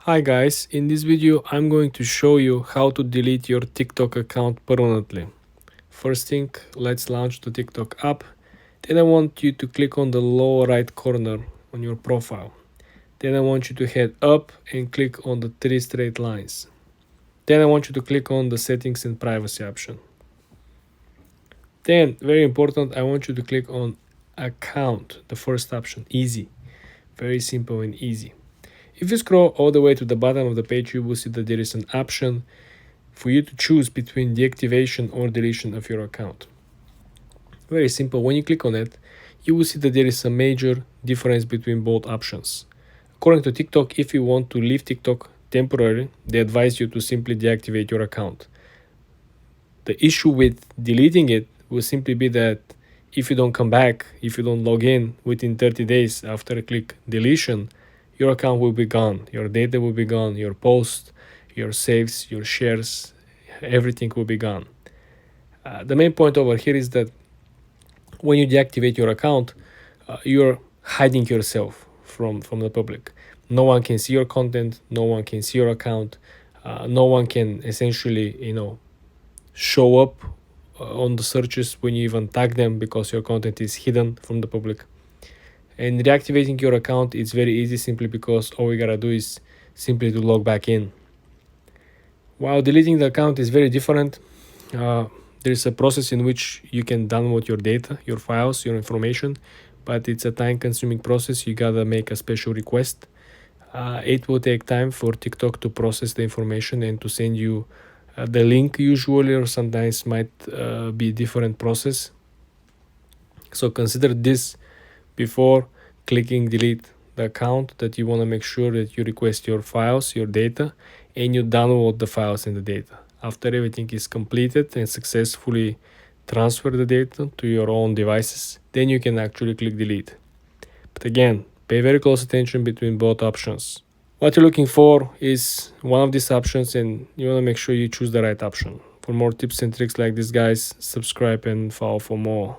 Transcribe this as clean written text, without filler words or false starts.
Hi guys, in this video I'm going to show you how to delete your TikTok account permanently. First thing, let's launch the TikTok app. Then I want you to click on the lower right corner on your profile. Then I want you to head up and click on the three straight lines. Then I want you to click on the settings and privacy option. Then, very important, I want you to click on account, the first option, easy. Very simple and easy. If you scroll all the way to the bottom of the page, you will see that there is an option for you to choose between deactivation or deletion of your account. Very simple. When you click on it, you will see that there is a major difference between both options. According to TikTok, if you want to leave TikTok temporarily, they advise you to simply deactivate your account. The issue with deleting it will simply be that if you don't come back, if you don't log in within 30 days after a click deletion, your account will be gone, your data will be gone, your posts, your saves, your shares, everything will be gone. The main point over here is that when you deactivate your account, you're hiding yourself from the public. No one can see your content, no one can see your account, no one can essentially, show up on the searches when you even tag them because your content is hidden from the public. And reactivating your account is very easy simply because all we gotta do is simply to log back in. While deleting the account is very different, there is a process in which you can download your data, your files, your information, but it's a time-consuming process. You gotta make a special request. It will take time for TikTok to process the information and to send you the link usually, or sometimes might be a different process. So consider this before clicking delete the account, that you want to make sure that you request your files, your data, and you download the files and the data. After everything is completed and successfully transfer the data to your own devices, then you can actually click delete. But again, pay very close attention between both options. What you're looking for is one of these options, and you want to make sure you choose the right option. For more tips and tricks like this, guys, subscribe and follow for more.